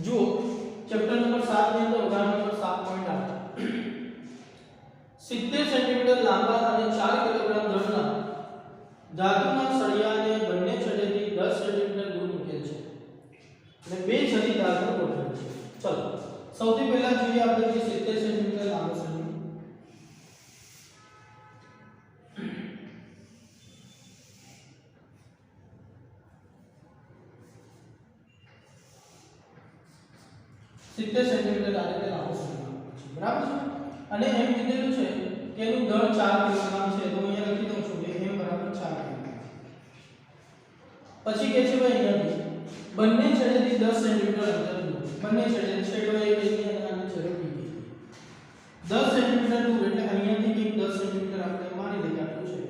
જો chapter number 7 ની અંદર ઉદાહરણ નંબર 7.8 70 સેન્ટીમીટર લાંબા અને 4 કિલોગ્રામ દળના ધાતુના સળિયાને બંને છેડેથી 10 સેન્ટીમીટર દૂર મૂકેલ છે અને બે છરી ધાર પર ગોઠવેલ છે. ચલો સૌથી પહેલા જોઈએ આપણે કે 70 સેન્ટીમીટર લાંબો સળિયો 70 સેન્ટીમીટર આ રીતે લાંબો સળિયો છે, બરાબર છે. અને એમ કીધેલું છે કે એનું દળ 4 કિલોગ્રામ છે, તો અહીંયા લખી દઉં છું કે m બરાબર 4 કિલોગ્રામ. પછી કે છે ભાઈ અહીંયાથી બંને છેડેથી 10 સેન્ટીમીટર અંતર દૂર. બંને છેડો એ બીજી અને આની છેડો બીજી 10 સેન્ટીમીટર દૂર, એટલે અહીંયાથી કંઈક 10 સેન્ટીમીટર આપણે માની લઈએ આટલું છે.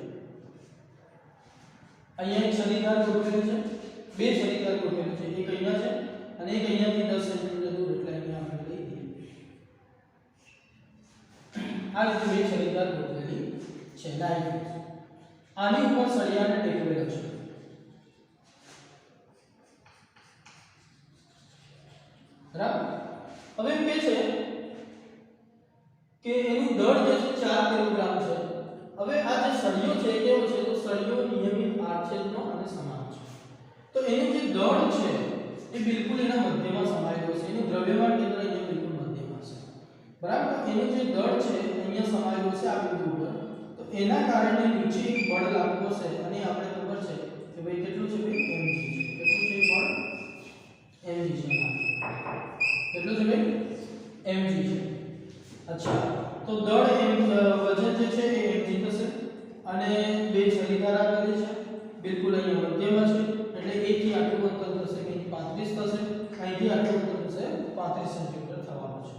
અહીંયા એક છરીદાર ગોઠવેલું છે, બે છરીદાર ગોઠવેલું છે, એક અહીંયા છે અને એક અહીંયાથી 10 સેન્ટીમીટર દૂર, એટલે અહીંયા આપણે લઈ દઈએ. આ રીતે બે છરીદાર ગોઠવેલી છે લાઈન. આની ઉપર સળિયાને ટેકવેલો છે. બરાબર. હવે એમ કહે છે કે એનું દળ જે છે 4 કિલોગ્રામ છે. હવે આ જે સળિયો છે એ કેવો છે, તો સળિયો નિયમિત આડછેદનો અને સમાન છે. તો એનું જે દળ છે એ બિલકુલ એના મધ્યમાં સમાયેલો છે. એનું દ્રવ્યમાન કેન્દ્ર અહીંયા બિલકુલ મધ્યમાં છે, બરાબર. એનું જે દળ છે અહીંયા સમાયેલો છે આ બિંદુ પર, તો એના કારણે નીચે એક બળ લાગતું છે અને આપણે ખબર છે કે ભાઈ કેટલું છે, ભાઈ mg છે. કેટલું છે બળ? mg છે. કેટલું છે ભાઈ? mg છે. અચ્છા, તો દળ વજન જે છે એ mg થશે અને બે છરીદાર આપેલી છે બિલકુલ અહીંયા મધ્યમાં છે, એટલે a થી આટલું અંતર થશે કે 35 થશે, અહીંથી આટલું અંતર થશે 35 સેન્ટીમીટર થવાનું છે,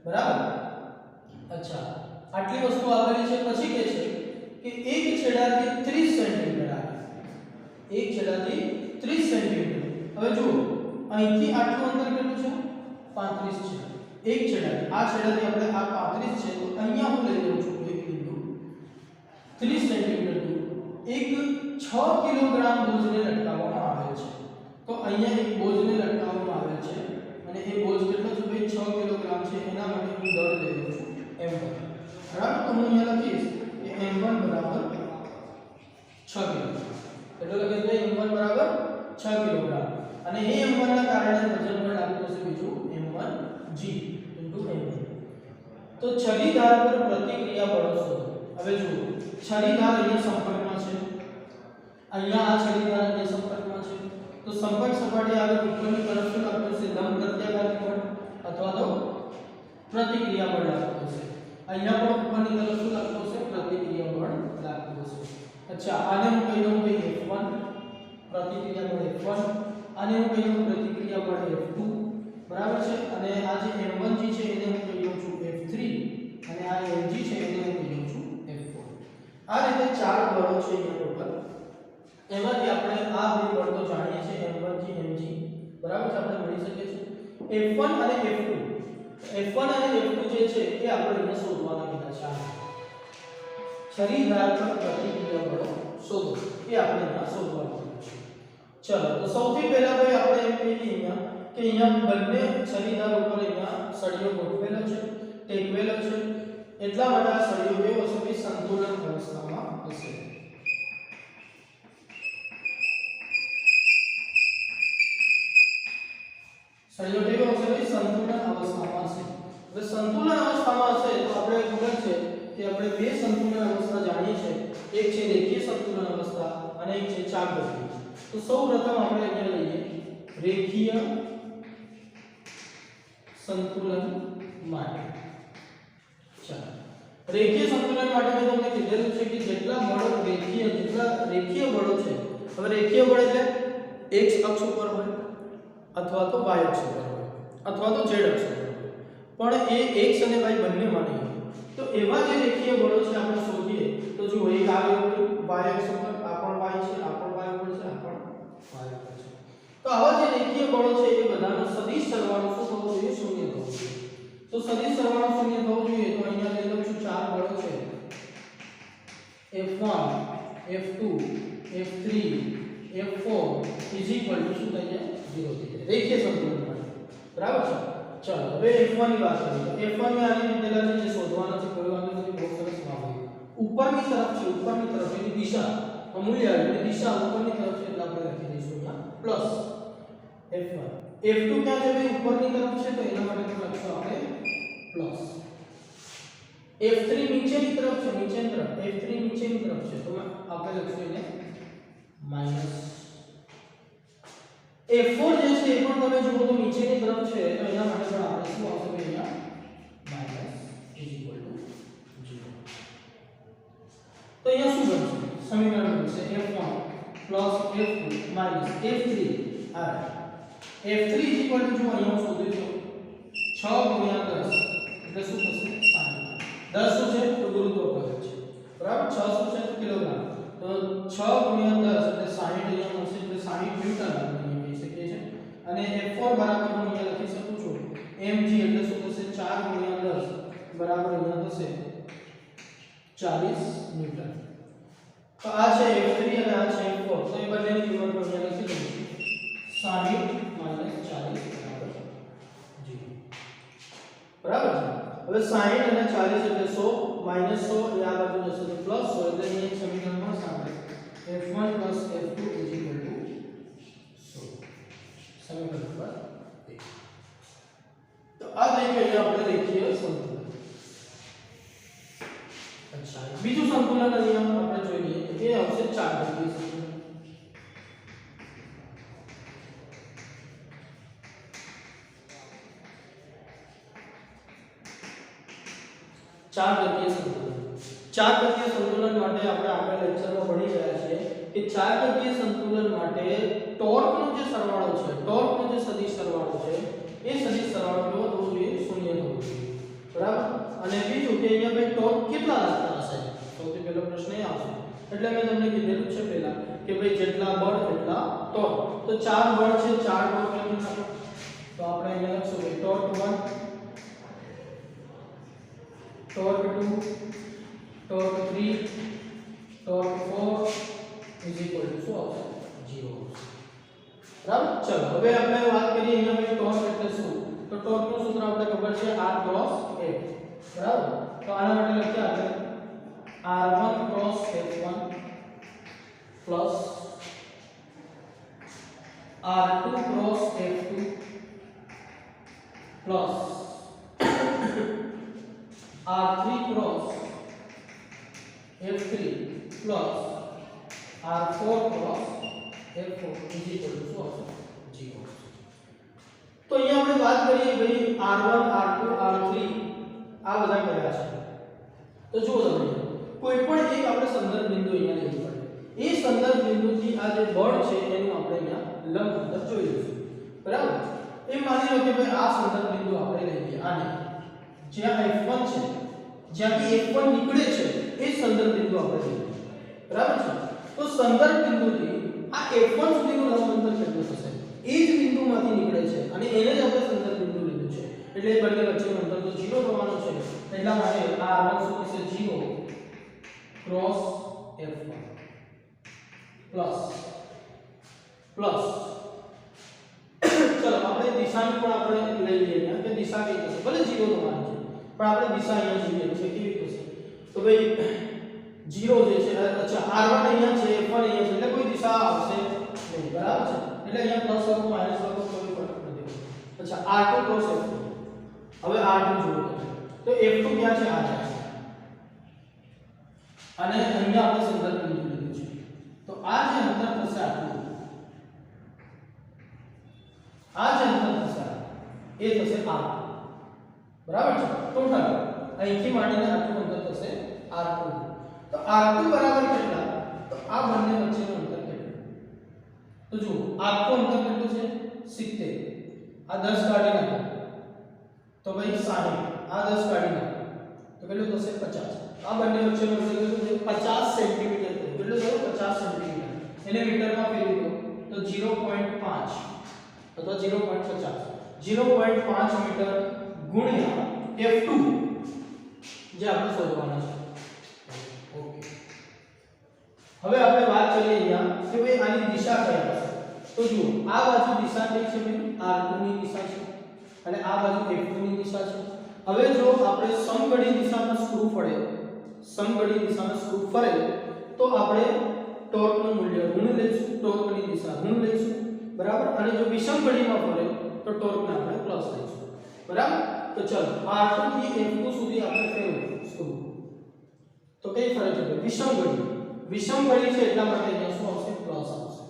બરાબર. અચ્છા, આટલી વસ્તુ આપેલી છે. પછી કે છે કે એક છેડાથી 30 સેન્ટીમીટર આવે, એક છેડાથી 30 સેન્ટીમીટર. હવે જુઓ અહીંથી આટલું અંતર કેટલું છે? 35 છે. એક છેડાથી આ છેડાથી આપણે આ 35 છે, તો અહીંયા હું લઈ લઉં છું એક બિંદુ 30 સેન્ટીમીટર દૂર એક 6 કિલોગ્રામ બોજને લટકાવવામાં આવેલ છે. તો અહીંયા એક બોજને લટકાવવામાં આવેલ છે અને એ બોજ કેટલો છે ભાઈ? 6 કિલોગ્રામ છે. એના માટે હું દળ લઈ લઉં છું m1, બરાબર. તો હું અહીંયા લખીશ કે m1 બરાબર 6 કિલોગ્રામ. એટલો લખીશ ભાઈ m1 બરાબર 6 કિલોગ્રામ. અને એ m1 ના કારણે વજન પર લાગતું હશે બીજું m1g m1. તો છરીદાર પર પ્રતિક્રિયા બળો શોધો. હવે જુઓ છરીદાર અહીંયા સંપર્કમાં છે, અહીંયા આ છરીદાર અહીંયા સંપર્કમાં છે, તો સંપર્ક સપાટી આગળ ઉપરની તરફ શું લાગતું હશે? લંબ પ્રત્યાઘાતી બળ અથવા તો પ્રતિક્રિયા બળ લાગતું હશે. અહીંયા પણ ઉપરની તરફ શું લાગતું હશે? પ્રતિક્રિયા બળ લાગતું હશે. અચ્છા, આને હું કહી દઉં કે F1 પ્રતિક્રિયા બળ F1, આને હું કહી દઉં પ્રતિક્રિયા બળ F2, બરાબર છે. અને આ જે m1g છે એને હું કહી દઉં છું F3 અને આ mg છે એને હું કહી દઉં છું F4. આ રીતે ચાર બળો છે અહીંયા ટોટલ. એમાંથી આપણે આ બે બળ તો જાણીએ છીએ m1g mg, બરાબર છે, આપણે મળી શકે છે. F1 અને F2, F1 અને F2 જે છે એ આપણે અહીંયા શોધવાના કીધા છે. છરીદાર પર પ્રતિક્રિયા બળો શોધો એ આપણે અહીંયા શોધવાનું છે. ચલો, તો સૌથી પહેલા ભાઈ આપણે એમ કહીએ અહીંયા કે અહીંયા બંને છરીદાર ઉપર અહીંયા સળિયો ગોઠવેલો છે, ટેકવેલો છે. એટલા માટે આ સળિયો કેવો હશે? કે સંતુલન અવસ્થામાં હશે. સળિયો કેવો હશે? કે સંતુલન અવસ્થામાં હશે. હવે સંતુલન અવસ્થામાં હશે તો આપણે ખબર છે કે આપણે બે સંતુલન અવસ્થા જાણીએ છીએ. એક છે રેખીય સંતુલન અવસ્થા અને એક છે ચાપગતિ. તો સૌપ્રથમ આપણે અહીંયા લઈએ રેખીય સંતુલન માટે. ચાલો, રેખીય સંતુલન માટે મેં તમને કીધેલું છે કે જેટલા બળો રેખીય બળો છે. હવે રેખીય બળ એટલે x અક્ષ ઉપર હોય અથવા તો y અક્ષ ઉપર હોય અથવા તો z અક્ષ ઉપર હોય, પણ એ x અને y બંનેમાં નહીં હોય. તો એવા જે રેખીય બળો છે આપણે શોધીએ તો જો એક આવે y અક્ષ ઉપર, આ પણ y છે, આ પણ y ઉપર છે, આ પણ y ઉપર છે. તો આવા જે રેખીય બળો છે એ બધાનો સદિશ સરવાળો શું થવો જોઈએ? 0 થવો જોઈએ. તો સદિશ સરવાળો 0 થવો જોઈએ. તો અહીંયા લઈ લઉં છું ચાર બળો છે F1 F2 F3 F4 શું થઈ જાય? 0 થઈ જાય રેખીય સંતુલન માટે. બરાબર છે. ચલો હવે f1 ની વાત કરીએ. તો f1 ને આની પેલા જે શોધવાના છે કોઈ વાંધો નથી, બહુ સરસ કામ આવ્યું. ઉપરની તરફ છે, ઉપરની તરફ એની દિશા મૂલ્ય એટલે દિશા ઉપરની તરફ છે એટલે આપણે લખી દઈશું અહીંયા પ્લસ f1. f2 ક્યાં છે ભાઈ? ઉપરની તરફ છે તો એના માટે તો લખશું આપણે પ્લસ. f3 નીચેની તરફ છે, નીચેની તરફ f3 નીચેની તરફ છે તો આપણે લખશું એને માઈનસ. f4 જે છે એ પણ તમે જુઓ તો નીચેની તરફ છે તો એના માટે પણ આપણે શું આવશે અહીંયા માઈનસ ઇઝ ઇક્વલ ટુ 0. તો અહીંયા શું બનશે? સમીકરણ બનશે f1 plus f2 minus f3 આ f3 ઇઝ ઇક્વલ ટુ જો અહીંયા શોધ્યું છે 6 ગુણ્યા 10 એટલે શું થશે 60. 10 શું છે તો ગુરુત્વાકર્ષણ છે બરાબર. 6 શું છે કિલોગ્રામ તો 6 ગુણ્યા 10 એટલે 60 અહીંયા મળશે એટલે 60 ન્યૂટન આપણે કહી શકીએ છીએ. અને f4 બરાબર હું અહીંયા લખી શકું છું mg એટલે શું થશે 4 ગુણ્યા 10 બરાબર અહીંયા થશે 40 ન્યૂટન. તો આ છે f3 અને આ છે f4 તો એ બંનેની કિંમત હું અહીંયા લખી દઉં 60 - 40 બરાબર છે. હવે 60 અને 40 એટલે 100 -100 એ આ બાજુ જશે તો +100 એટલે અહીં સમીકરણમાં સામે f1 + f2 100 સમીકરણ નંબર 1. તો આ થઈ ગયું આપણે રેખીય સંતુલન. અચ્છા બીજું સંતુલન અહીંયા આપણે જોઈ લઈએ તો એ આવશે 4 રેખીય સંતુલન. ચાર ગતીય સંતુલન. ચાર ગતીય સંતુલન માટે આપણે આગળ લેક્ચરમાં ભણી ગયા છીએ કે ચાર ગતીય સંતુલન માટે ટોર્કનો જે સરવાળો છે, ટોર્કનો જે સદિશ સરવાળો છે એ સદિશ સરવાળો કેવો થવો જોઈએ? શૂન્ય થવો જોઈએ બરાબર. અને બીજું કે અહીંયા ભાઈ ટોર્ક કેટલા લાગતા હશે? સૌથી પહેલો પ્રશ્ન એ આવશે. એટલે મેં તમને કીધેલું છે પહેલા કે ભાઈ જેટલા બળ એટલા ટોર્ક. તો ચાર બળ છે, ચાર ટોર્ક લખી નાખો. તો આપણે અહીંયા લખશું કે torque 1 torque 2 torque 3 torque 4 is equal to શું આવશે 0. બરાબર. ચલો હવે આપણે વાત કરીએ અહીંયા ભાઈ ટોર્ક એટલે શું? તો ટોર્ક નું સૂત્ર આપણે ખબર છે r ક્રોસ f બરાબર. તો આના માટે લખીએ આપણે r1 cross f1 plus r2 cross f2 plus R3 cross F3 plus R4 cross F4 is equal to શું આવશે 0. તો અહીંયા આપણે વાત કરીએ ભાઈ R1 R2 R3 આ બધા કયા છે? તો જુઓ તમે કોઈ પણ એક આપણે સંદર્ભ બિંદુ અહીંયા લેવું પડે. એ સંદર્ભ બિંદુથી આ જે બળ છે એનું આપણે અહીંયા લંબ અંતર જોઈ લઈશું બરાબર. એ માની લો કે ભાઈ આ સંદર્ભ બિંદુ આપણે લઈ લઈએ આને જ્યાં f1 છે, જ્યાંથી f1 નીકળે છે એ સંદર્ભ બિંદુ આપણે લઈએ બરાબર છે. તો સંદર્ભ બિંદુથી આ f1 સુધીનું લંબ અંતર કેટલું થશે? એ જ બિંદુમાંથી નીકળે છે અને એને જ આપણે સંદર્ભ બિંદુ લીધું છે એટલે એ બંને વચ્ચેનું અંતર તો 0 થવાનું છે. એટલા માટે આ r1 શું થશે 0 ક્રોસ f1 પ્લસ ચલો આપણે દિશાની પણ આપણે લઈ લઈએ કે દિશા કઈ થશે? ભલે 0 થવાની છે પણ આપણે દિશા અહીંયા જોઈએ છે કેવી થશે? તો ભાઈ 0 જે છે અચ્છા r1 અહીંયા છે f1 અહીંયા છે એટલે કોઈ દિશા આવશે નહીં બરાબર છે. એટલે અહીંયા પ્લસ લખો માઈનસ લખો કોઈ ફરક નથી. અચ્છા r2 ક્રોસ f2. હવે r2 જોડો તો f2 ક્યાં છે? આ છે અને અહીંયા આપણે સંદર્ભ બિંદુ લીધું છે તો આ જે અંતર થશે આટલું, આ જે અંતર થશે એ થશે r બરાબર છે. ટોટલ અહીંથી માંડીને આટલું અંતર થશે r2. તો r2 બરાબર કેટલા? તો આ બંને વચ્ચેનું અંતર કેટલું? તો જુઓ આખું અંતર કેટલું છે 70. આ 10 કાઢી નાખો તો ભાઈ 60. આ 10 કાઢી નાખો તો કેટલું થશે 50. આ બંને વચ્ચેનું અંતર કેટલું છે 50 સેન્ટીમીટર. કેટલું થયું 50 સેન્ટીમીટર. એને મીટરમાં ફેરવી દો તો 0.5 અથવા 0.50 0.5 મીટર ગુણ્યા f2 જે આપણે શોધવાના છે. ઓકે હવે આપણે વાત કરીએ અહીંયા કે ભાઈ આની દિશા કઈ હશે? તો જુઓ આ બાજુ દિશા કઈ છે ભાઈ r2 ની દિશા છે અને આ બાજુ F2 ની દિશા છે. હવે જો આપણે સમઘડી દિશામાં સ્ક્રૂ ફરે, સમઘડી દિશામાં સ્ક્રૂ ફરે તો આપણે ટોર્કનું મૂલ્ય ઋણ લઈશું, ટોર્કની દિશા ઋણ લઈશું, બરાબર. અને જો વિષમઘડીમાં ફરે તો ટોર્કને આપણે પ્લસ લઈશું, બરાબર. તો ચલો R2 થી F2 સુધી આપણે ફેરવીશું સ્ક્રૂ. તો કઈ ફરે છે? વિષમઘડી. વિષમઘડી છે એટલા માટે અહીંયા શું આવશે? પ્લસ આવશે.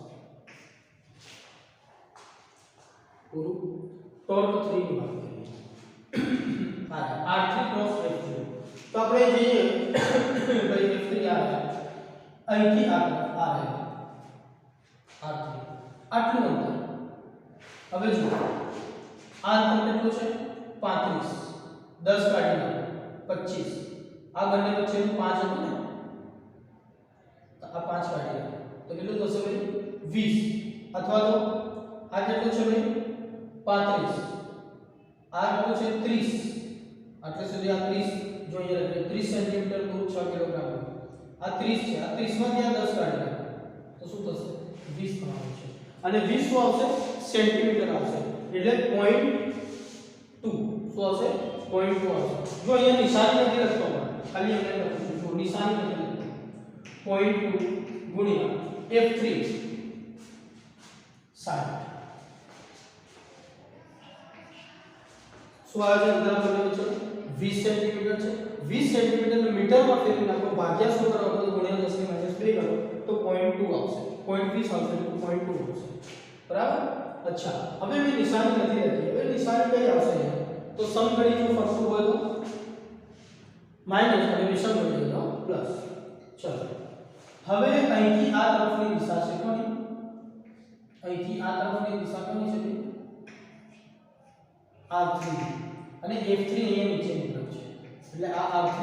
પૂરું. ટોર્ક 3 ની વાત કરીએ. R3 cross F3. તો આપણે જોઈએ ભાઈ F3 આ છે, અહીંથી આ તરફ આ રહે R3, આટલું અંતર. હવે જુઓ આ અંતર કેટલું છે? 35. 10 કાઢી નાખો 25. આ બંને વચ્ચેનું 5 હતું ને, તો આ 5 કાઢી નાખો તો કેટલું થશે ભાઈ? 20. અથવા તો આ કેટલું છે ભાઈ? 35. આ કેટલું છે? 30. એટલે સુધી આ 30 જો અહીંયા લખીએ 30 સેન્ટીમીટર દૂર 6 કિલોગ્રામ. આ 30 છે, આ 30 માંથી આ 10 કાઢી નાખો તો શું થશે? 20 થવાનું છે. અને 20 શું આવશે? સેન્ટીમીટર આવશે. એટલે 0.2 શું આવશે? 0.2 આવશે. જો અહીંયા નિશાની નથી લખતો પણ ખાલી અહીંયા લખું છું, જો નિશાની નથી લખતો. 0.2 ગુણ્યા F3 60. શું આવે છે? અંતર બન્યું છે 20 સેન્ટીમીટર છે. 20 સેન્ટીમીટર ને મીટરમાં ફેરવી નાખો, ભાગ્યા 100 કરો તો ગુણ્યા 10 ની -2 કરો તો 0.2 આવશે. 0.20 આવશે તો 0.2 આવશે, બરાબર. અચ્છા, હવે મેં નિશાની નથી લખી. હવે નિશાની કઈ આવશે? તો સમઘડી જો ફરતું હોય તો માઈનસ અને વિષમઘડી હોય તો પ્લસ. ચલો હવે અહીંથી આ તરફની દિશા છે કોની? અહીંથી આ તરફની દિશા કોની છે? R3. અને F3 અહીંયા નીચેની તરફ છે એટલે આ R3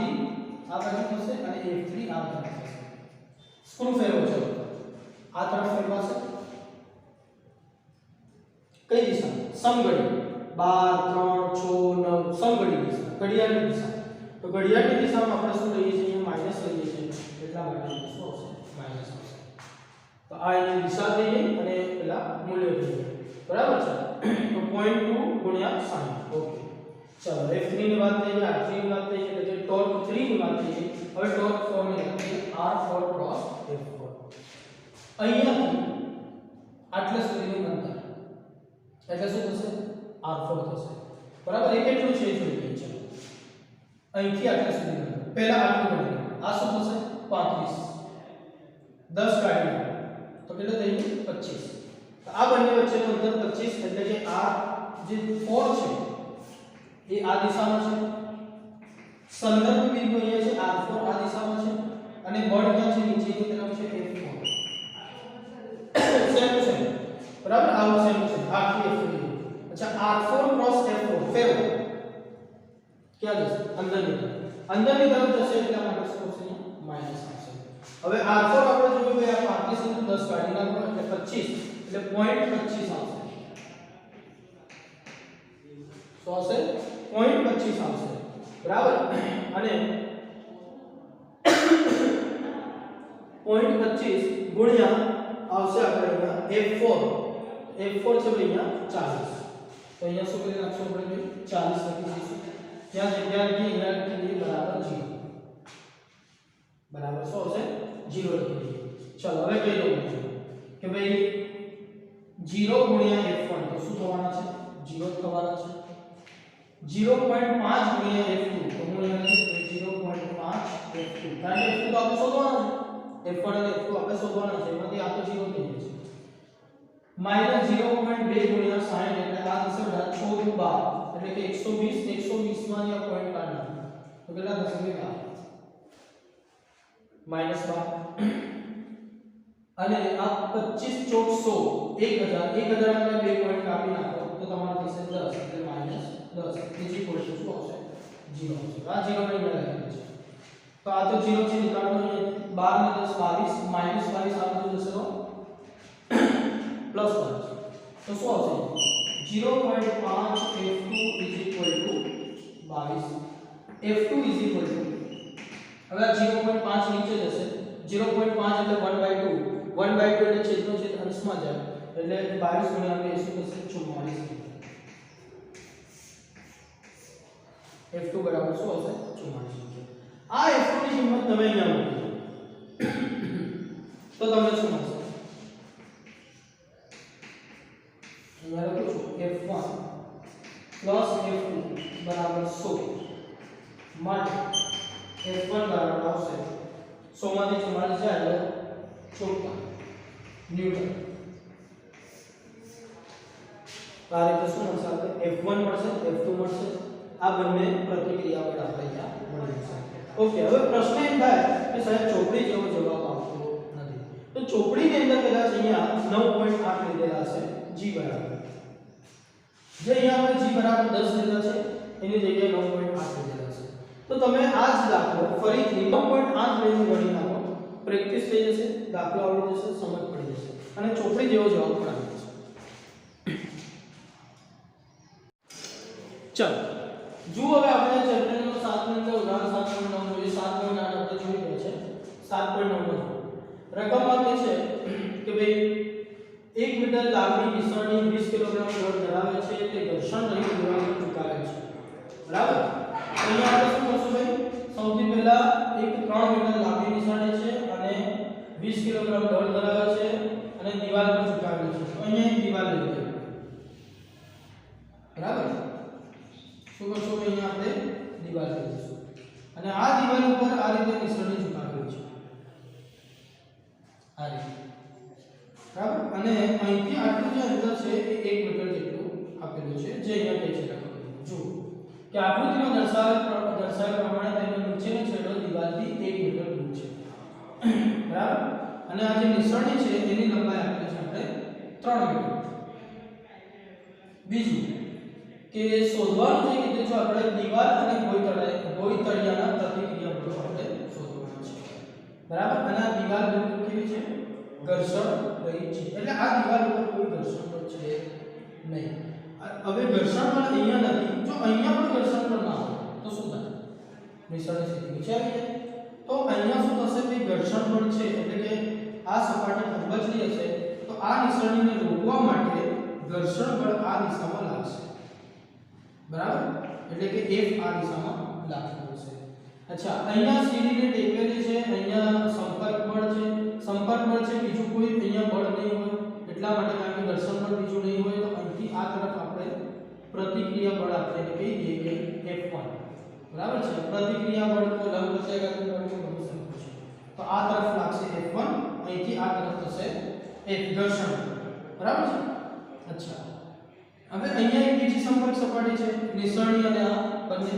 આ બાજુ થશે અને F3 આ તરફ થશે. સ્ક્રૂ ફેરવો છે, આ તરફ ફેરવાશે. કઈ દિશા? સમઘડી. 12 3 6 9 સમઘડી દિશા, ઘડિયાળની દિશા. તો ઘડિયાળની દિશામાં આપણે શું લઈએ છીએ? માઈનસ લઈએ છીએ, એટલા માટે શું આવશે? માઈનસ આવશે. તો આ એની દિશા થઈ ગઈ અને પેલા મૂલ્ય થઈ ગયા, બરાબર છે. તો 0.2 ગુણ્યા 60. ઓકે, ચલો F3 ની વાત થઈ ગઈ, R3 ની વાત થઈ ગઈ, એટલે ટોર્ક 3 ની વાત થઈ ગઈ. હવે ટોર્ક 4 ની વાત કરીએ. R4 cross F4. અહીંયાથી આટલા સુધીનું અંતર એટલે શું થશે? R4 થશે, બરાબર. એ કેટલું છે એ જોઈ લઈએ. ચલો અહીંથી આટલા સુધીનું અંતર પહેલા આટલું ગણી. આ શું થશે? 35. 10 કાઢી નાખો તો કેટલું થઈ ગયું? 25. આ બંને વચ્ચેનું અંતર 25 એટલે કે આ જે 4 છે એ આ દિશામાં છે, સંદર્ભ બિંદુ અહીંયા છે R4 આ દિશામાં છે અને બળ ક્યાં છે? નીચેની તરફ છે F4. સેમ છે, બરાબર. આવું સેમ છે R3 F4. અચ્છા, R4 ક્રોસ F4 ફેરવો ક્યાં જશે? અંદરની તરફ. અંદરની તરફ જશે એટલે માટે શું થશે? માઈનસ આવશે. હવે R4 આપણે જોયું કે આ 35 નું 10 કાઢી નાખો એટલે 25 એટલે 0.25 આવશે. શું આવશે? 0.25 આવશે, બરાબર. અને 0.25 ગુણ્યા આવશે આપણે અહીંયા F4. F4 છે અહીંયા 40. તો અહીંયા શું કરી નાખશું આપણે? 40 લખી દઈશું. ત્યાં જગ્યા લખી અહીંયા લખી બરાબર 0. બરાબર શું આવશે? 0 લખી દઈએ. ચલો હવે કઈ દઉં કે ભાઈ 0 ગુણ્યા F1 તો શું થવાના છે? 0 થવાના છે. 0.5 ગુણ્યા F2 તો હું અહીંયા લખીશ 0.5 F2 કારણ કે F2 તો આપણે શોધવાના છે. F1 અને F2 આપણે શોધવાના છે, એમાંથી આ તો 0 થઈ જશે. -0.2 ગુણ્યા 60 એટલે આ થશે 6 × 12 એટલે કે 120. 120 માંથી આ પોઈન્ટ કાઢી નાખો તો કેટલા થશે? -12. અને આ 25 ચોક 100 1000 અને 2 પોઈન્ટ કાપી નાખો તો તમારે થશે 10 એટલે -10 બીજી પોઈન્ટ શું આવશે? 0 આવશે. આ 0 ને મેં લખી છે તો આ તો 0 છે નીકાળો. અહીંયા 12 ને 10 22 -22 આ બધું જશે તો +22 તો શું આવશે? 0.5 F2 22 F2 હવે આ 0.5 નીચે જશે. 0.5 એટલે 1/2 એટલે છેદનો છેદ અંશમાં જાય એટલે 22 ગુણ્યા 2 શું થશે? 44. F2 બરાબર શું હશે 44 રૂપિયા। આ F2 ની કિંમત તમે અહીંયા મૂકી તો તમને શું મળશે? અહીંયા લખું છું F1 પ્લસ F2 બરાબર 100 માટે F1 બરાબર આવશે 100 માંથી 44 જાય એટલે 54 ન્યૂટન। આ રીતે શું મળશે? આપણે F1 મળશે, F2 મળશે, આ બંને પ્રતિક્રિયા બળ આપણે અહીંયા મળી જશે। ઓકે, હવે પ્રશ્ન એમ થાય કે સાહેબ ચોપડી જેવો જવાબ આવતો નથી, તો ચોપડીની અંદર કદાચ અહીંયા 9.8 લીધેલા છે g બરાબર, જે અહીંયા આપણે g બરાબર 10 લીધા છે એની જગ્યાએ 9.8 લીધેલા છે, તો તમે આ જ દાખલો ફરીથી 9.8 લઈને ગણી નાખો, પ્રેક્ટિસ થઈ જશે, દાખલો આવડી જશે, સમજ પડી જશે અને ચોપડી જેવો જવાબ પણ આવી જશે। ચાલો જુઓ, હવે આપણે ચેપ્ટર નંબર 7 ની અંદર ઉદાહરણ 7.9 જોઈએ। 7.9 આપણે જોઈ ગયા છે। 7.9 માં રકમમાં કહે છે કે ભાઈ 1 મીટર લાંબી નિસરણી 20 કિલોગ્રામ બળ ધરાવે છે, તે ઘર્ષણ રહિત દિવાલ પર ઝુકાવે છે, બરાબર। અહીંયા આપણે શું કરશું ભાઈ? સૌથી પહેલા એક 3 મીટર લાંબી નિસરણી છે અને 20 કિલોગ્રામ બળ ધરાવે છે અને દિવાલ પર ઝુકાવે છે, તો અહીંયા એક દિવાલ લઈએ, બરાબર। શું કરશું? અહીંયા આપણે દિવાલ લઈશું અને આ દિવાલ ઉપર આ રીતે નિસરણી ઝુકાવેલી છે, આ રીતે, બરાબર। અને અહીંથી આટલું જે અંતર છે એ 1 મીટર જેટલું આપેલું છે, જે અહીંયા કહે છે લખેલું। જુઓ કે આકૃતિમાં દર્શાવ્યા પ્રમાણે તેનો નીચેનો છેડો દિવાલથી 1 મીટર દૂર છે, બરાબર। અને આ જે નિસરણી છે એની લંબાઈ આપેલી છે આપણે 3 મીટર। બીજું કે શોધવાનું છે કે જો આપણે દિવાલ અને ભોંય તળિયાના પ્રતિક્રિયા બળો આપણે શોધવાના છે, બરાબર। અને આ દિવાલ બિલકુલ કેવી છે? ઘર્ષણ રહિત છે, એટલે આ દિવાલ ઉપર કોઈ ઘર્ષણ બળ છે નહીં। હવે ઘર્ષણ બળ અહીંયા નથી, જો અહીંયા પણ ઘર્ષણ બળ ના હોય તો શું થાય? નિસરણી સ્થિતિ નીચે આવી જાય, તો અહીંયા શું થશે? કે ઘર્ષણ બળ છે એટલે કે આ સપાટી ખંભજલી હશે, તો આ નિસરણીને રોકવા માટે ઘર્ષણ બળ આ દિશામાં લાગશે, બરાબર। એટલે કે F આ દિશામાં લાગતું હશે। અચ્છા, અહીંયા સીડીને ટેકવેલી છે, અહીંયા સંપર્ક બળ છે, સંપર્ક બળ છે, બીજું કોઈ અહીંયા બળ નહીં હોય, એટલા માટે કારણ કે ઘર્ષણ બળ બીજું નહીં હોય, તો અહીંથી આ તરફ આપણે પ્રતિક્રિયા બળ આપણે કહી દઈએ કે F1, બરાબર છે। પ્રતિક્રિયા બળ તો લંબ પ્રત્યાઘાતી બળ કે બની શકે છે, તો આ તરફ લાગશે F1, અહીંથી આ તરફ થશે F ઘર્ષણ, બરાબર છે। અચ્છા, હવે અહીંયા એક બીજી સંપર્ક સપાટી છે, નિસરણી અને આ બંને,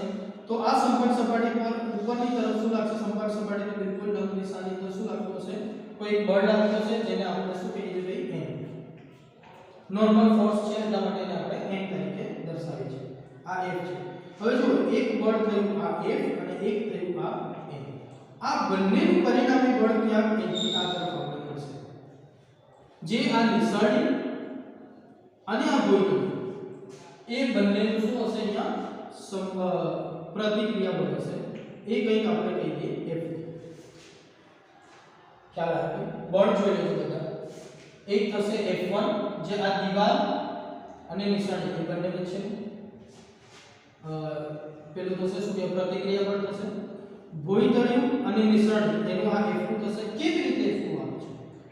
તો આ સંપર્ક સપાટી પર ઉપરની તરફ શું લાગશે? સંપર્ક સપાટી પર બિલકુલ લંબ દિશાની અંદર શું લાગતું હશે? કોઈ એક બળ લાગતું હશે, જેને આપણે શું કહીએ ભાઈ? M, નોર્મલ ફોર્સ છે, એટલા માટે એને આપણે M તરીકે દર્શાવી છે। આ F છે। હવે જો એક બળ થયું આ F અને એક થયું આ M, આ બંનેનું પરિણામી બળ ક્યાંક અહીંથી આ તરફ આપણે મળશે, જે આ નિસરણી અને આ ભોંય એ બંનેનું શું હશે? અહીંયા પ્રતિક્રિયા બળ હશે, એ કંઈક આપણે કહી દઈએ F। ખ્યાલ આવે? બળ જોઈ લેજો બધા। એક થશે F1, જે આ દિવાલ અને નિસરણી એ બંને વચ્ચે પેલું થશે શું કે પ્રતિક્રિયા બળ થશે। ભોંય તળિયું અને નિસરણી એનું આ F2 થશે। કેવી રીતે F2 આવે છે?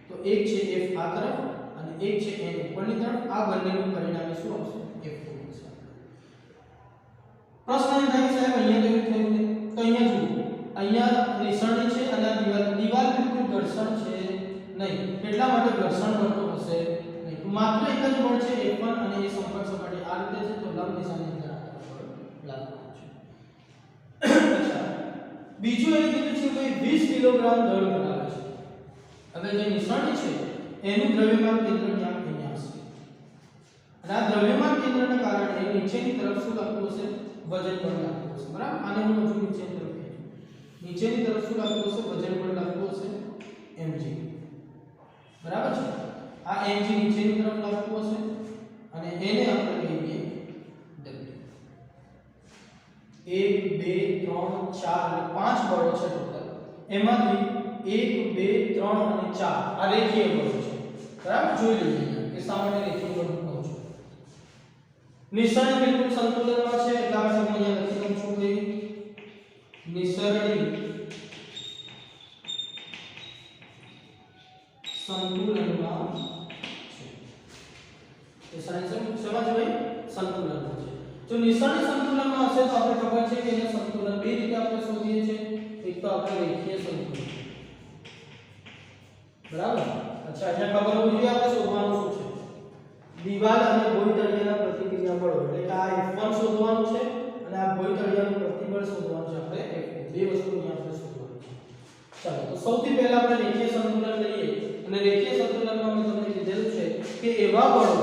તો એક છે F આ તરફ અને એક છે N ઉપરની તરફ, આ બંનેનું પરિણામી શું આવશે? F2 આવશે। પ્રશ્ન એ થાય સાહેબ અહીંયા કેવું થયું છે? તો અહીંયા જુઓ, અહીંયા નિસરણી છે અને આ દિવાલ બિલકુલ ઘર્ષણ છે નહીં, એટલા માટે ઘર્ષણ બળ તો હશે નહીં, માત્ર એક જ બળ છે F1 અને એ સંપર્ક સપાટી આ રીતે છે, તો લંબ દિશાની અંદર આ બળ લાગવાનું છે। અચ્છા, બીજું એને કીધું છે કે 20 કિલોગ્રામ દળ ધરાવે છે। હવે જે નિસરણી છે એનું દ્રવ્યમાન કેન્દ્ર ક્યાંક અહીંયા હશે, અને આ દ્રવ્યમાન કેન્દ્રના કારણે નીચેની તરફ શું લાગતું હશે? વજન બળ લાગતું હશે, બરાબર। આને હું હજુ નીચેની તરફ ખેંચું, નીચેની તરફ શું લાગતું હશે? વજન બળ લાગતું હશે mg, બરાબર છે। આ mg નીચેની તરફ લાગતું હશે અને એને આપણે કહીએ w। 1 2 3 4 5 બળો છે ટોટલ, એમાંથી 1 2 3 અને 4 આ રેખીય બળો છે, બરાબર। જોઈ લઈએ કે શા માટે રેખીય બળ કહું છું। નિસરણી બિલકુલ સંતુલનમાં છે એટલે આપણે અહીંયા લખી દઉં છું કે નિસરણી સંતુલનમાં છે. નિસરણી શેમાં છે ભાઈ? સંતુલનમાં છે. જો નિસરણી સંતુલનમાં હશે તો આપણે ખબર છે કે એને સંતુલન બે રીતે આપણે શોધીએ છીએ. એક તો આપણે રેખીય સંતુલન, બરાબર. અચ્છા, અહીંયા ખબર હોવી જોઈએ આપણે શોધવાનું શું છે. દિવાલ અને ભોયતળિયાના પ્રતિક્રિયા બળો એટલે કે આ F1 શોધવાનું છે અને આ ભોયતળિયાનું પ્રતિબળ શોધવાનું છે. આપણે F2 બે વસ્તુ અહીંયા આપણે શોધવાની છે. ચાલો, તો સૌથી પહેલા આપણે રેખીય સંતુલન લઈએ અને રેખીય સંતુલનમાં મેં તમને કીધેલું છે કે એવા બળો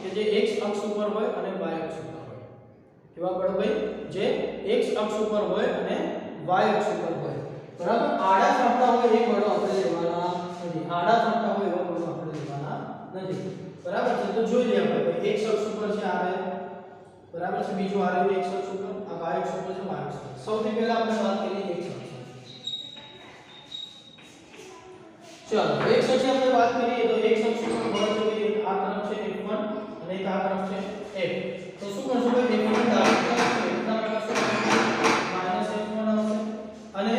કે જે x અક્ષ ઉપર હોય અને y અક્ષ ઉપર હોય. એવા બળો ભાઈ જે x અક્ષ ઉપર હોય અને y અક્ષ ઉપર હોય, બરાબર. આડા ફરતા હોય એ બળો આપણે લેવાના નથી. આડા ફરતા હોય એવા બળો આપણે લેવાના નથી, બરાબર છે. તો જોઈ લઈએ આપણે x અક્ષ ઉપર છે r, બરાબર છે. બીજું r x અક્ષ ઉપર, આ y અક્ષ ઉપર છે, y અક્ષ ઉપર. સૌથી પહેલા આપણે વાત કરીએ x અક્ષ. ચાલો, x અક્ષ આપણે વાત કરીએ તો x અક્ષ ઉપર બળ છે કે આ તરફ છે F1 અને એક આ તરફ છે F. તો શું કરશું ભાઈ? F1 ડાબી તરફ છે એટલા માટે શું -F1 આવશે અને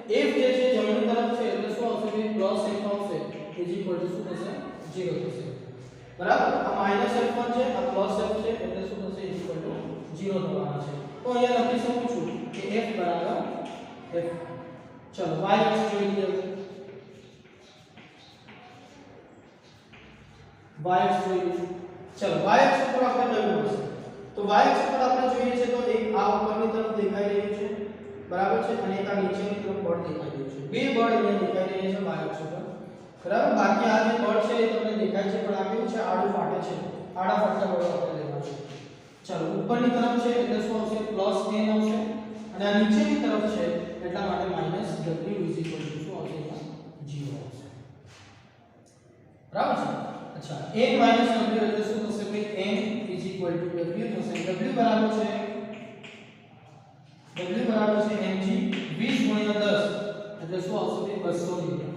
F જે છે જમણી તરફ છે એટલે શું આવશે કે +F આવશે = શું થશે? 0 થશે, બરાબર. આ -F1 છે, આ +F છે એટલે શું થશે? = 0 થવાના છે. તો અહીંયા લખી શકું છું કે F = F. ચલો, y અક્ષ જોઈ લઈએ. y અક્ષ જોઈએ. ચલો, y અક્ષ પર આપણે કયું હશે? તો y અક્ષ પર આપણે જોઈએ છે તો એક આ ઉપરની તરફ દેખાઈ રહ્યું છે, બરાબર છે, અને એક આ નીચેની તરફ બળ દેખાઈ રહ્યું છે. બે બળ અહીંયા દેખાઈ રહ્યા છે y અક્ષ પર, બરાબર. બાકી આ જે બળ છે એ તમને દેખાય છે પણ આ કેવું છે? આડું ફાટે છે. આડા ફાટતા બળો આપણે લેવા છે. ચલો, ઉપરની તરફ છે એટલે શું આવશે? +n આવશે અને આ નીચેની તરફ છે એટલા માટે -w શું આવશે? 0 આવશે, બરાબર છે. अच्छा n - w એટલે શું થશે ભાઈ? n = w થશે. w બરાબર છે mg 20 × 10 એટલે શું આવશે ભાઈ? 200 મીટર.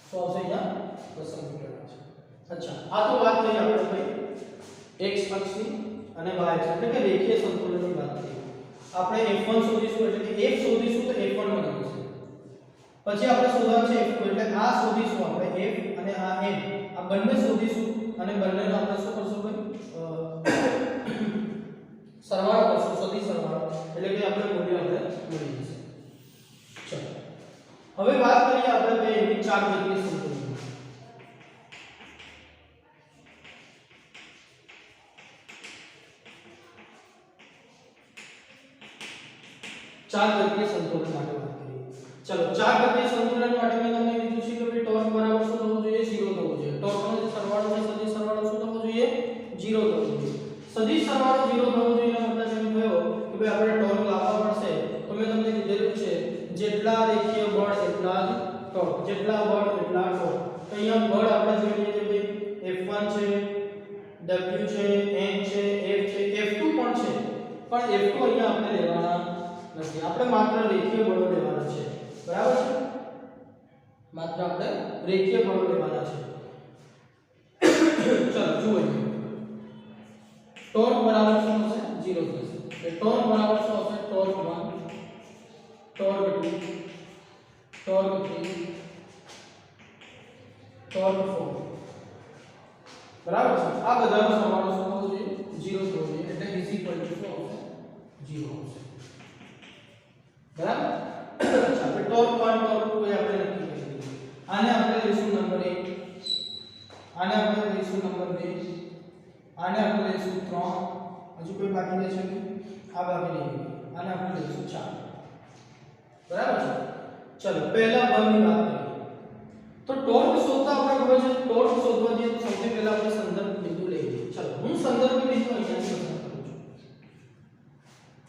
શું આવશે અહીંયા? 200 મીટર આવશે. અચ્છા, આ તો વાત થઈ આપણે ભાઈ x અક્ષની અને y અક્ષ એટલે કે રેખીય સંતુલનની વાત કરી. આપણે F1 શોધીશું એટલે કે f શોધીશું તો F1 મળી જશે. પછી આપણે શોધવાનું છે F2 એટલે આ શોધીશું આપણે f અને આ m આ બંને શોધીશું અને બંનેનો આપણે શું કરશું ભાઈ? સરવાળો કરશું, સદી સરવાળો એટલે કે આપણે મૂલ્ય આપણે મળી જશે. ચલો, હવે વાત કરીએ આપણે બે એની ચાર રેખીય સંતુલન. ચાર રેખીય સંતુલન માટે વાત કરીએ. चलो, चार गतीय संतुलन માટે મેં તમને કીધું છે કે ભાઈ ટોર્ક બરાબર શું થવું જોઈએ? 0 થવું જોઈએ. ટોર્કનો જે સરવાળો છે સદિશ સરવાળો શું થવો જોઈએ? 0 થવો જોઈએ. સદિશ સરવાળો 0 થવો જોઈએ એનો મતલબ એમ થયો કે ભાઈ આપણે ટોર્ક લાવવા પડશે તો મેં તમને કીધેલું છે જેટલા રેખીય બળ એટલા જ ટોર્ક, જેટલા બળ એટલા ટોર્ક. તો અહીંયા બળ આપણે જોઈ લઈએ ભાઈ F1 છે, W છે, N છે, F છે, F2 પણ છે, પણ F2 અહીંયા આપણે લેવાના નથી. આપણે માત્ર રેખીય બળો લેવાના છે, બરાબર છે. માત્ર આપણે રેખીય બળો લેવાના છે. ચલો જુઓ, ટોર્ક બરાબર શું હશે? 0 થશે. એટલે ટોર્ક બરાબર શું હશે? ટોર્ક 1, ટોર્ક 2, ટોર્ક 3, ટોર્ક 4, બરાબર છે. આ બધાનો સરવાળો શું થવો જોઈએ? 0 થવો જોઈએ. એટલે = શું આવશે? 0 આવશે, બરાબર. આપણે ટોર્ક 1 ટોર્ક 2 એ આપણે નક્કી કરી દીધું. આને આપણે લઈશું નંબર 1, આને આપણે લઈશું નંબર 2, આને આપણે લઈશું 3, હજુ કોઈ બાકી રહે છે કે? આ બાકી રહી ગયું. આને આપણે લઈશું 4, બરાબર છે. ચલો, પહેલા બળની વાત કરીએ. તો ટોર્ક શોધતા આપણે ખબર છે ટોર્ક શોધવા જઈએ તો સૌથી પહેલા આપણે સંદર્ભ બિંદુ લઈએ. ચલો, હું સંદર્ભ બિંદુ અહીંયા પસંદ કરું છું.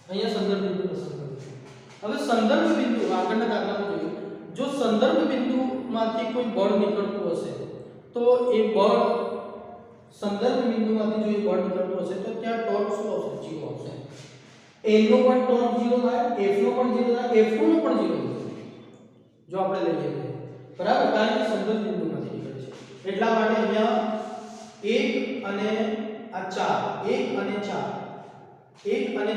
અહીંયા સંદર્ભ બિંદુ પસંદ કરું છું. હવે સંદર્ભ બિંદુ આગળના દાખલામાં જોઈએ. જો સંદર્ભ બિંદુમાંથી કોઈ બળ નીકળતું હશે તો એ બળ સંદર્ભ બિંદુમાંથી જો એ બળ નીકળતું હશે તો ત્યાં ટોર્ક શું આવશે? 0 આવશે. n નો પણ ટોર્ક 0 થાય, f નો પણ 0 થાય, f2 નો પણ 0 થશે જો આપણે લઈએ તો, બરાબર. કારણ કે સંદર્ભ બિંદુમાંથી નીકળે છે એટલા માટે અહીંયા 1 અને આ 4 1 અને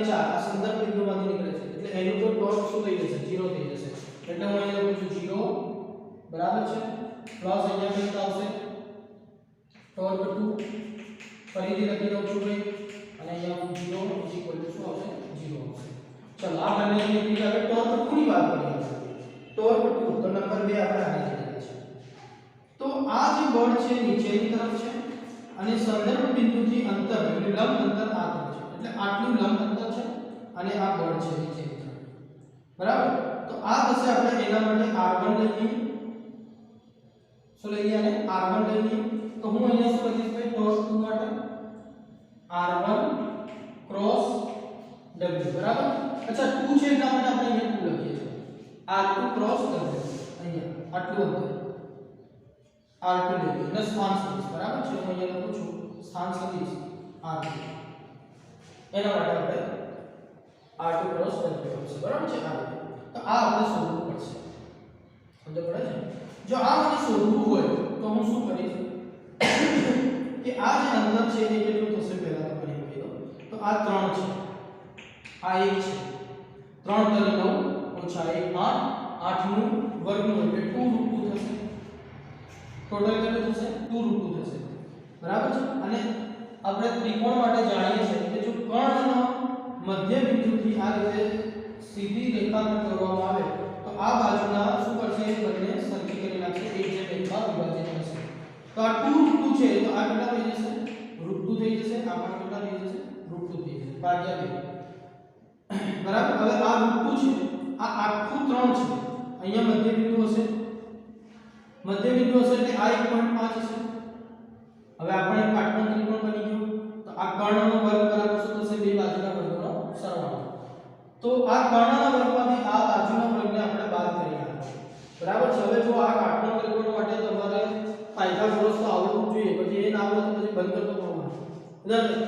4 આ સંદર્ભ બિંદુમાંથી નીકળે છે એટલે એનું તો ટોર્ક શું થઈ જશે 0 થઈ જશે એટલે હું અહીંયા લખું છું 0 બરાબર છે પ્લસ અહીંયા કંઈક આવશે ટોર્ક 2 ફરીથી લખી દઉં છું ભાઈ અને અહીંયા 0 શું આવશે 0 આવશે ચલો આ બંને નીકળી હવે ટોર્ક 2 ની વાત કરીએ ટોર્ક 2 તો નંબર 2 આપણે આને કીધા છે તો આ જે બળ છે નીચેની તરફ છે અને સંદર્ભ બિંદુથી અંતર એટલે લંબ અંતર આ તરફ છે એટલે આટલું લંબ અંતર છે અને આ બળ છે નીચેની તરફ બરાબર તો આ થશે આપણે એના માટે r1 લઈએ શું લઈએ અને r1 લઈએ તો હું અહીંયા શું લખીશ ભાઈ ટોર્ક 2 માટે r1 ક્રોસ w બરાબર અચ્છા 2 છે એટલા માટે આપણે અહીંયા 2 લખીએ છીએ r2 ક્રોસ w અહીંયા આટલું અંતર r2 લઈએ અને સ્થાન સદિશ બરાબર છે હું અહીંયા લખું છું સ્થાન સદિશ r2 એના માટે આપણે r2 ક્રોસ w આવશે બરાબર છે આ તો આ આપણે શોધવું પડશે સમજ પડે છે જો આ મને શોધવું હોય તો હું શું કરીશ કે આ જે અંતર છે એ કેટલું થશે પહેલા તો મને કહી દો તો આ 3 છે આ 1 છે 3 * 9 - 1 8 8 નું વર્ગમૂળ એટલે 2√2 થશે ટોટલ કેટલું થશે 2√2 થશે બરાબર છે અને આપણે ત્રિકોણ માટે જાણીએ છીએ કે જો કર્ણનો મધ્ય બિંદુથી આ રીતે સીધી રેખાખંડ દોરવામાં આવે તો આ બાજુના શું કરશે બંને સરખી કરી નાખશે એક જે રેખા વિભાજિત થશે તો આ 2√2 છે તો આ કેટલા થઈ જશે √2 થઈ જશે આ પણ કેટલા થઈ જશે √2 થઈ જશે ભાગ્યા 2 બરાબર હવે આ √2 છે આ આખું 3 છે અહીંયા મધ્ય બિંદુ હશે એટલે આ 1.5 હશે હવે આપણે કાટકોણ ત્રિકોણ બની ગયું તો આ કર્ણનો વર્ગ બરાબર શું થશે બે બાજુના વર્ગનો સરવાળો તો આ કર્ણના વર્ગમાંથી આ બાજુના વર્ગને આપણે બાદ કરી નાખીશું બરાબર છે હવે જો આ કાટકોણ ત્રિકોણ માટે તમારે પાયથાગોરસ તો આવડવું જોઈએ પછી એ ના આવડે તો પછી બંધ કરતો પડવાનું ઉદાહરણ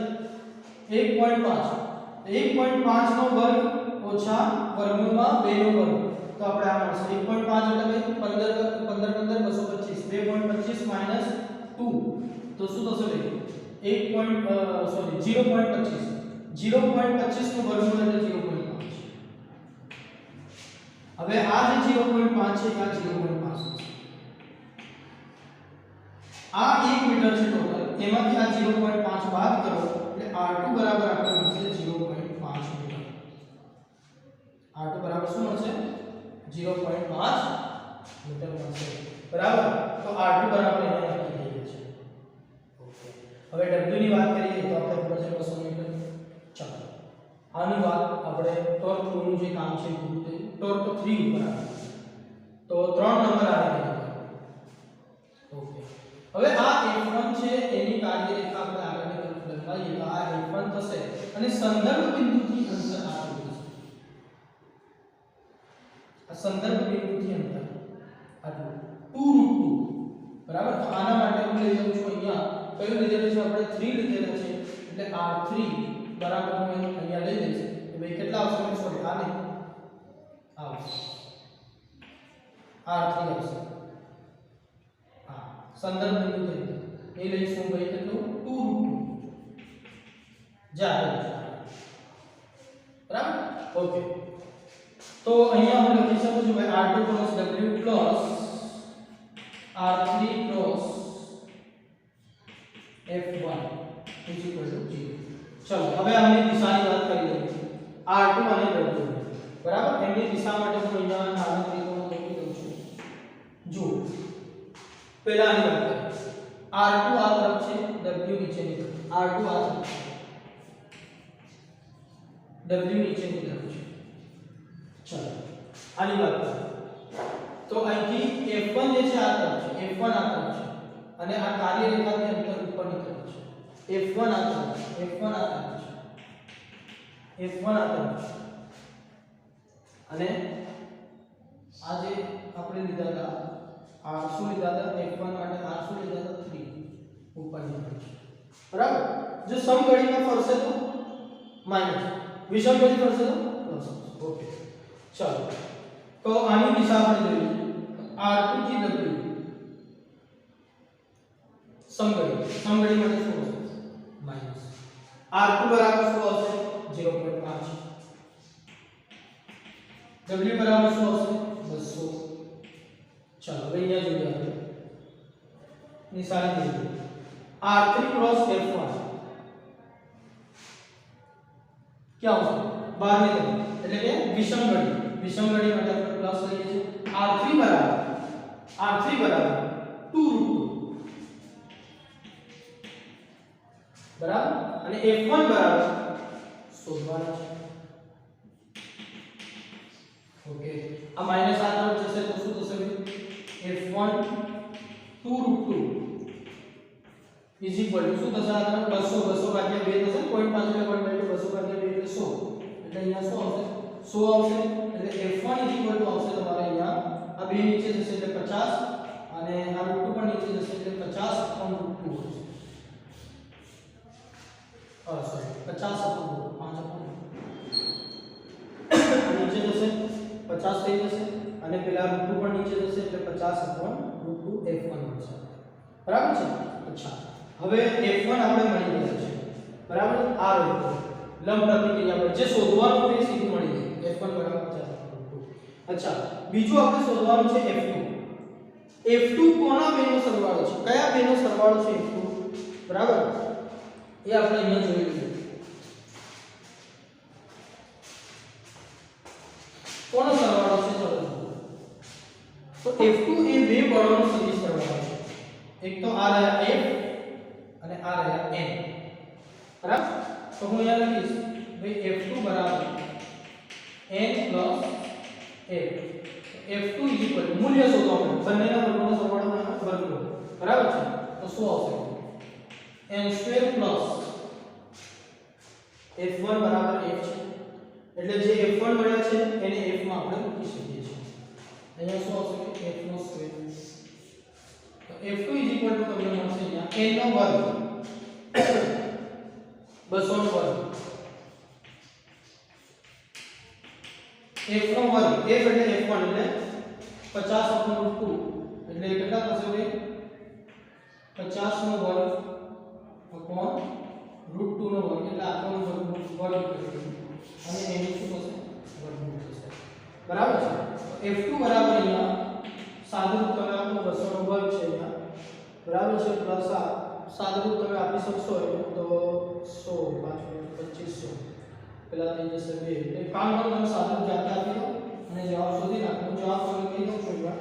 1.5 નો વર્ગ ઓછા વર્ગમૂળમાં 2 નો વર્ગ તો આપણે આ મળશે 1.5 એટલે ભાઈ 15 225 2.25 - 2 તો શું થશે ભાઈ 0.25 નો વર્ગમૂળ એટલે 0.5 હવે આ જે 0.5 છે આ 0.5 આ 1 મીટર છે ટોટલ એમાંથી આ 0.5 બાદ કરો એટલે r2 બરાબર આપણે મળશે 0.5 મીટર r2 બરાબર શું મળશે 0.5 મીટર મળશે બરાબર તો r2 બરાબર અહીંયા લખી દઈએ છે ઓકે હવે w ની વાત કરીએ તો આપણે ખબર છે 200 મીટર ચાલો આની વાત આપણે ટોર્ક 2 નું જે કામ છે ટોર્ક 3 ઉપર આવે તો 3 નંબર આવે ઓકે હવે આ f1 છે એની કાર્યરેખા આપણે આગળની તરફ લંબાવીએ તો આ f1 થશે અને સંદર્ભ બિંદુથી અંતર આટલું થશે આ સંદર્ભ બિંદુથી અંતર આટલું 2√2 બરાબર તો આના માટે હું લઈ લઉં છું અહીંયા કયું લીધેલું છે આપણે 3 લીધેલા છે એટલે r3 બરાબર હું અહીંયા લઈ લઈશ કે ભાઈ કેટલા આવશે સોરી આ નહીં આવશે r3 આવશે હા સંદર્ભ બિંદુ એ લઈશું ભાઈ કેટલું 2√2 જા બરાબર ઓકે તો અહીંયા હું લખી શકું છું ભાઈ r2 + w + r3 + f1 0 ચલો હવે આની દિશાની વાત કરી લઈએ r2 અને w બરાબર એમની દિશા માટે હું અહીંયા નાના ત્રિકોણ દોરી દઉં છું જો પહેલા આની વાત કરીએ r2 આ તરફ છે w નીચેની તરફ r2 આ તરફ w નીચેની તરફ છે ચલો આની વાત કરીએ તો અહીંથી f1 જે છે આ તરફ છે f1 આ તરફ છે અને આ કાર્યરેખાથી અંતર ઉપરની તરફ છે f1 આ તરફ છે f1 આ તરફ છે f1 આ તરફ છે અને આ જે આપણે લીધા હતા r શું લીધા હતા f1 માટે r શું લીધા હતા 3 ઉપરની તરફ બરાબર જો સમઘડીમાં ફરશે તો માઈનસ વિષમઘડી ફરશે તો પ્લસ ઓકે ચલો તો આની દિશા આપણે જોઈએ r2 થી w સમઘડી માટે શું હશે માઈનસ r2 બરાબર શું હશે 0.5 w બરાબર શું હશે 200 ચાલો હવે અહીંયા જોઈએ આપણે નિશાની જોઈએ r3 क्रॉस f1 क्या होगा 12 ની तरफ એટલે કે વિષમગડી માટે આપણે પ્લસ લઈએ છીએ r3 બરાબર 2√2 બરાબર અને f1 બરાબર શોધવાના છે ઓકે આ માઈનસ આ તરફ જશે તો શું થશે f1 2√2 इज इक्वल टू શું થશે આ તરફ 200 ભાગ્યા 2 થશે 0.5 એટલે 1/2 200 ભાગ્યા 2 એટલે 100 એટલે અહીંયા શું આવશે 100 આવશે એટલે f1 ઇઝ ઇક્વલ ટુ આવશે તમારે અહીંયા આ બે નીચે જશે એટલે 50 અને આ √2 પણ નીચે જશે એટલે 50/√2 આવશે સોરી 50/5 નીચે જશે 50 થઈ જશે અને પેલા √2 પણ નીચે જશે એટલે 50/√2 f1 મળશે બરાબર છે અચ્છા હવે f1 આપણે મળી ગયા છે બરાબર આ રીતે લંબ પ્રતિક્રિયા પર જે શોધવાનું તે સીધું મળી જાય f1 બરાબર 50/√2 અચ્છા બીજું આપણે શોધવાનું છે f2 કોના બેનો સરવાળો છે કયા બેનો સરવાળો છે f2 બરાબર એ આપણે અહીંયા જોઈ લઈએ કોનો સરવાળો છે ચલો તો f2 એ બે બળોનો સદિશ સરવાળો છે એક તો આ રહ્યા f અને આ રહ્યા n બરાબર તો હું અહીંયા લખીશ ભાઈ f2 બરાબર n પ્લસ f f2 મૂલ્ય શોધવા માટે બંનેના વર્ગનો સરવાળો વર્ગમૂળ બરાબર છે તો શું આવશે n2 પ્લસ f1 બરાબર f છે એટલે જે f1 મળ્યા છે એને f માં આપણે મૂકી શકીએ છીએ અહીંયા શું આવશે કે f નો સ્ક્વેર તો f2 તમને મળશે અહીંયા n નો વર્ગ 200 નો વર્ગ f નો વર્ગ f એટલે f1 એટલે 50/√2 એટલે કેટલા થશે ભાઈ 50 નો વર્ગ upon √2 નો વર્ગ એટલે આખો નો વર્ગ કરીશું અને એની શું થશે વર્ગમૂળ થશે બરાબર છે f2 બરાબર અહીંયા સાદુરૂપ તમે આપો 200 નો વર્ગ છે અહીંયા બરાબર છે પ્લસ આ સાદુરૂપ તમે આપી શકશો તો 100 પાછળ 2500 પેલા થઈ જશે 2 એટલે કામ કરો તમે સાદુરૂપ જાતે આપી દો અને જવાબ શોધી નાખો જવાબ તમે કહી દો કોઈ વાર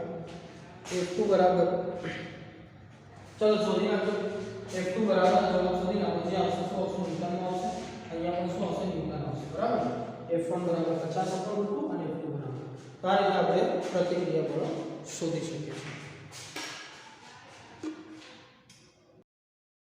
f2 બરાબર ચલો શોધી નાખો f2 બરાબર જવાબ શોધી નાખો જે આવશે શું આવશે ન્યૂટનમાં આવશે અહીંયા પણ શું આવશે ન્યૂટન આવશે બરાબર f1 બરાબર 50/√2 અને f2 બરાબર તો આ રીતે આપણે પ્રતિક્રિયા બળ શોધી શકીએ છીએ